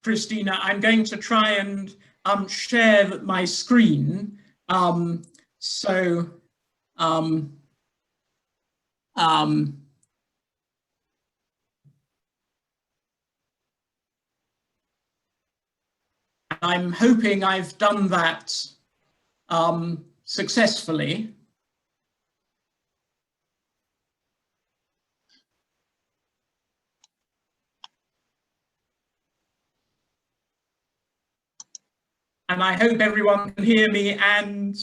Christina, I'm going to try and share my screen. I'm hoping I've done that successfully. And I hope everyone can hear me and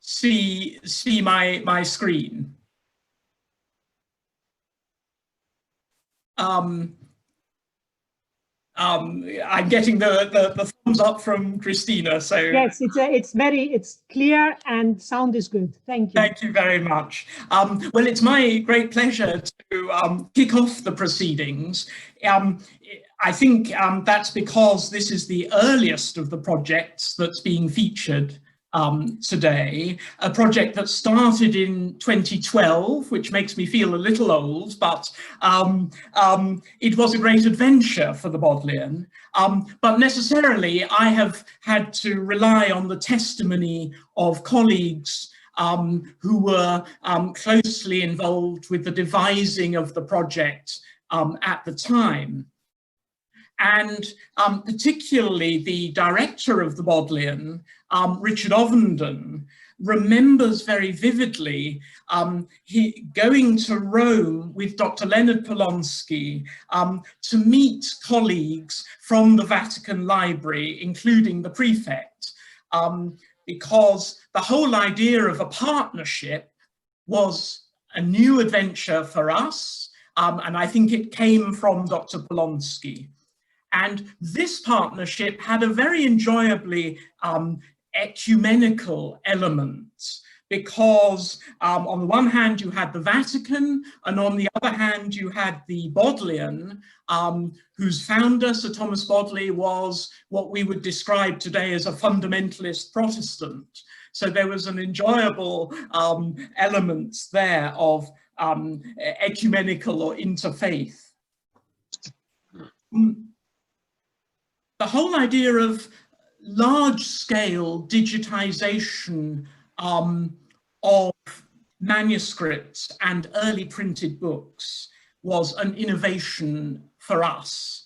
see my screen. I'm getting the thumbs up from Christina. So yes, it's clear and sound is good. Thank you. Thank you very much. Well, it's my great pleasure to kick off the proceedings. I think that's because this is the earliest of the projects that's being featured today, a project that started in 2012, which makes me feel a little old, but it was a great adventure for the Bodleian. But necessarily, I have had to rely on the testimony of colleagues who were closely involved with the devising of the project at the time. And particularly the director of the Bodleian, Richard Ovenden, remembers very vividly he going to Rome with Dr. Leonard Polonsky to meet colleagues from the Vatican Library, including the prefect, because the whole idea of a partnership was a new adventure for us, and I think it came from Dr. Polonsky. And this partnership had a very enjoyably ecumenical element, because on the one hand you had the Vatican, and on the other hand you had the Bodleian, whose founder, Sir Thomas Bodley, was what we would describe today as a fundamentalist Protestant. So there was an enjoyable element there of ecumenical or interfaith. The whole idea of large-scale digitization of manuscripts and early printed books was an innovation for us.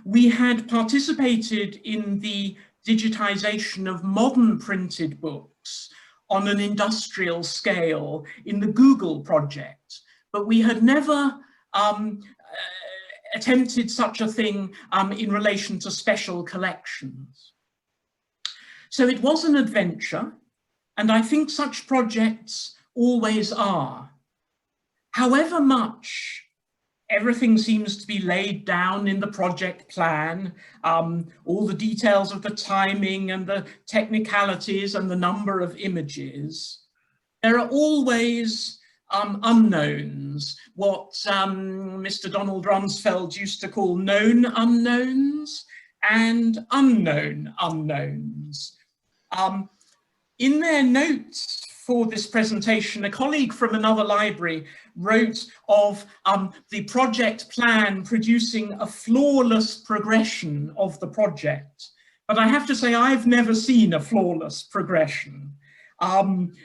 We had participated in the digitization of modern printed books on an industrial scale in the Google project, but we had never attempted such a thing in relation to special collections. So it was an adventure, and I think such projects always are. However much everything seems to be laid down in the project plan, all the details of the timing and the technicalities and the number of images, there are always unknowns, what Mr. Donald Rumsfeld used to call known unknowns and unknown unknowns. In their notes for this presentation, a colleague from another library wrote of the project plan producing a flawless progression of the project. But I have to say, I've never seen a flawless progression in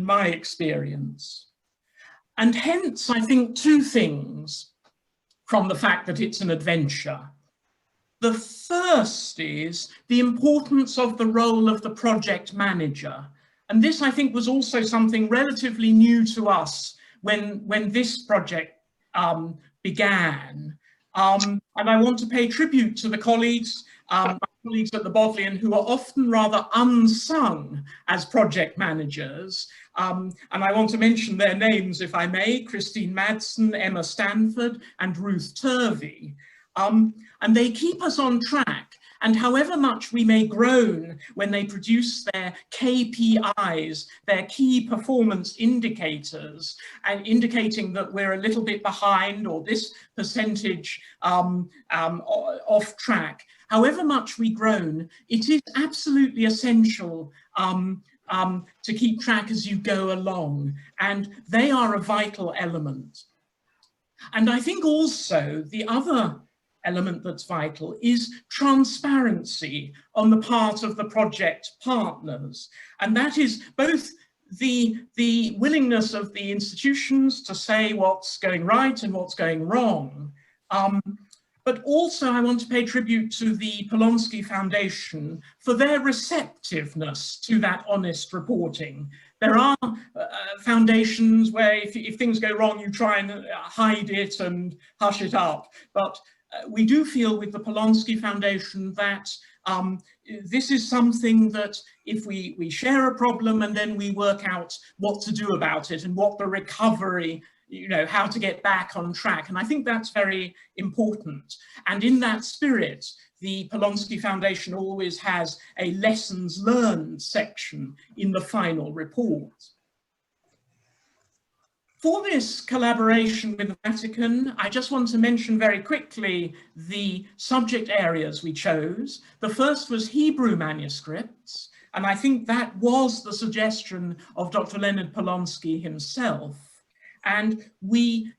my experience. And hence, I think two things from the fact that it's an adventure. The first is the importance of the role of the project manager. And this, I think, was also something relatively new to us when this project began. And I want to pay tribute to the colleagues, my colleagues at the Bodleian, who are often rather unsung as project managers. And I want to mention their names, if I may: Christine Madsen, Emma Stanford, and Ruth Turvey. And they keep us on track. And however much we may groan when they produce their KPIs, their key performance indicators, and indicating that we're a little bit behind or this percentage off track, however much we groan, it is absolutely essential to keep track as you go along. And they are a vital element. And I think also the other element that's vital is transparency on the part of the project partners. And that is both the willingness of the institutions to say what's going right and what's going wrong. But also I want to pay tribute to the Polonsky Foundation for their receptiveness to that honest reporting. There are foundations where if things go wrong, you try and hide it and hush it up. But we do feel with the Polonsky Foundation that this is something that if we share a problem and then we work out what to do about it and what the recovery, how to get back on track. And I think that's very important. And in that spirit, the Polonsky Foundation always has a lessons learned section in the final report. For this collaboration with the Vatican, I just want to mention very quickly the subject areas we chose. The first was Hebrew manuscripts, and I think that was the suggestion of Dr. Leonard Polonsky himself. And we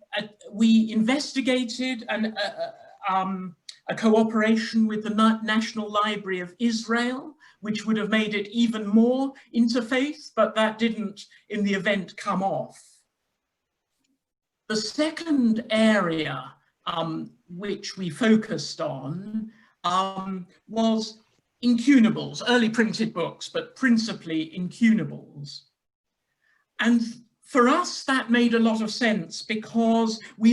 investigated a cooperation with the National Library of Israel, which would have made it even more interfaith, but that didn't, in the event, come off. The second area which we focused on was incunables, early printed books, but principally incunables. And for us, that made a lot of sense because we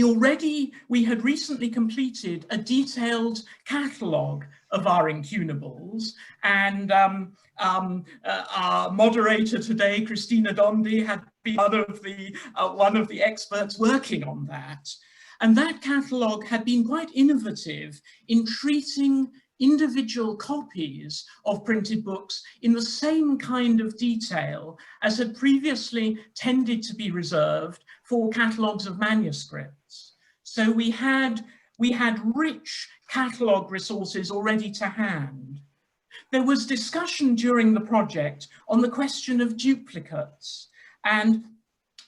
had recently completed a detailed catalogue of our incunables, and our moderator today, Christina Dondi, had been one of the experts working on that. And that catalogue had been quite innovative in treating individual copies of printed books in the same kind of detail as had previously tended to be reserved for catalogues of manuscripts. So we had rich catalogue resources already to hand. There was discussion during the project on the question of duplicates and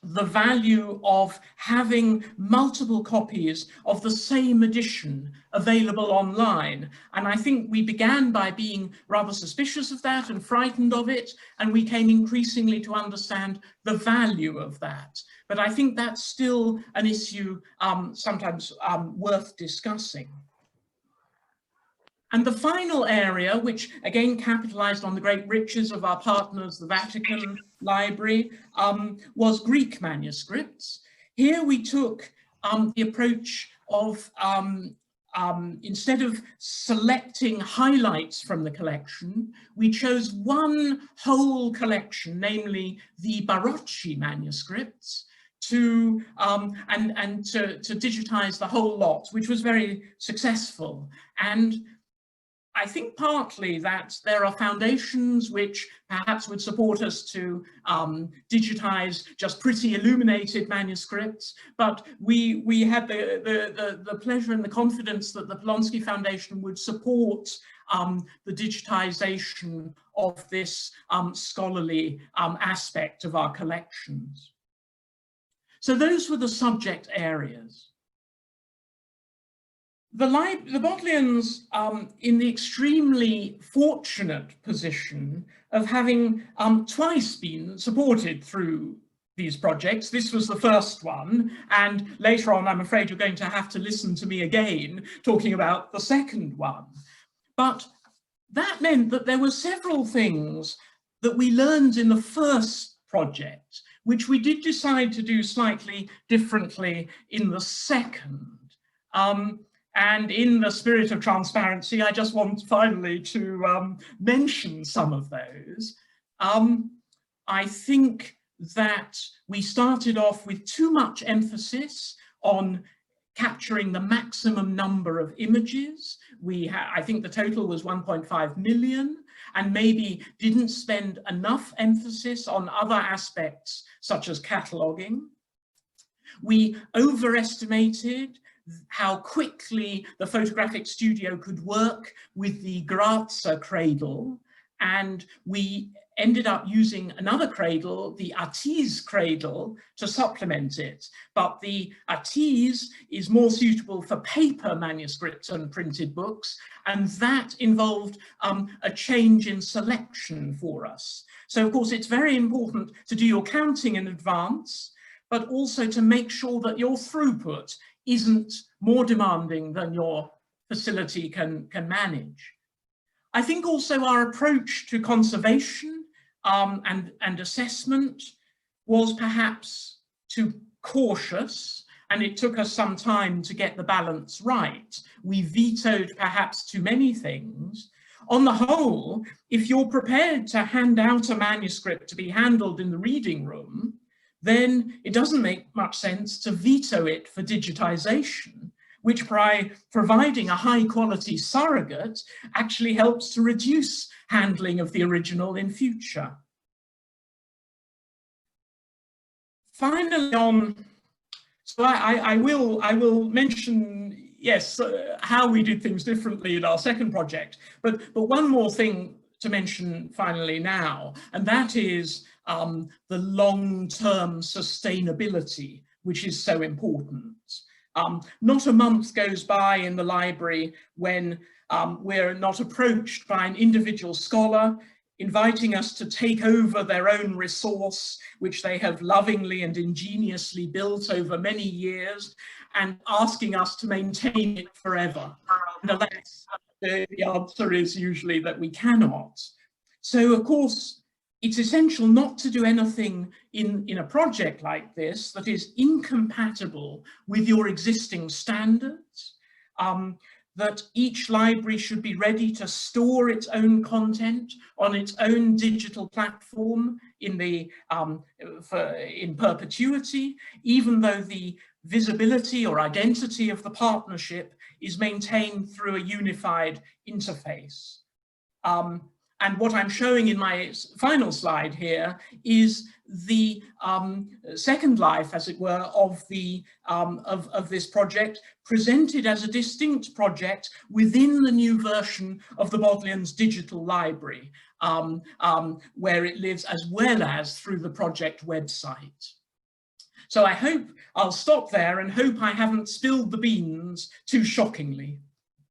the value of having multiple copies of the same edition available online. And I think we began by being rather suspicious of that and frightened of it, and we came increasingly to understand the value of that. But I think that's still an issue sometimes worth discussing. And the final area, which again capitalized on the great riches of our partners, the Vatican Library, was Greek manuscripts. Here we took the approach of, instead of selecting highlights from the collection, we chose one whole collection, namely the Barocci manuscripts, to digitize the whole lot, which was very successful. And I think partly that there are foundations which perhaps would support us to digitize just pretty illuminated manuscripts, but we had the pleasure and the confidence that the Polonsky Foundation would support the digitization of this scholarly aspect of our collections. So those were the subject areas. The Bodleians in the extremely fortunate position of having twice been supported through these projects. This was the first one, and later on I'm afraid you're going to have to listen to me again talking about the second one. But that meant that there were several things that we learned in the first project, which we did decide to do slightly differently in the second. And in the spirit of transparency, I just want finally to mention some of those. I think that we started off with too much emphasis on capturing the maximum number of images. I think the total was 1.5 million, and maybe didn't spend enough emphasis on other aspects such as cataloguing. We overestimated how quickly the photographic studio could work with the Grazia cradle, and we ended up using another cradle, the Artise cradle, to supplement it. But the Artise is more suitable for paper manuscripts and printed books, and that involved a change in selection for us. So of course, it's very important to do your counting in advance, but also to make sure that your throughput isn't more demanding than your facility can manage. I think also our approach to conservation and assessment was perhaps too cautious, and it took us some time to get the balance right. We vetoed perhaps too many things. On the whole, if you're prepared to hand out a manuscript to be handled in the reading room, then it doesn't make much sense to veto it for digitization, which by providing a high quality surrogate actually helps to reduce handling of the original in future. Finally, so I will mention, yes, how we did things differently in our second project, but one more thing to mention finally now, and that is the long-term sustainability, which is so important. Not a month goes by in the library when we're not approached by an individual scholar inviting us to take over their own resource, which they have lovingly and ingeniously built over many years, and asking us to maintain it forever. And alas, the answer is usually that we cannot. So of course, it's essential not to do anything in a project like this that is incompatible with your existing standards, that each library should be ready to store its own content on its own digital platform in perpetuity, even though the visibility or identity of the partnership is maintained through a unified interface. And what I'm showing in my final slide here is the second life, as it were, of this project, presented as a distinct project within the new version of the Bodleian's digital library, where it lives as well as through the project website. So I hope I'll stop there and hope I haven't spilled the beans too shockingly.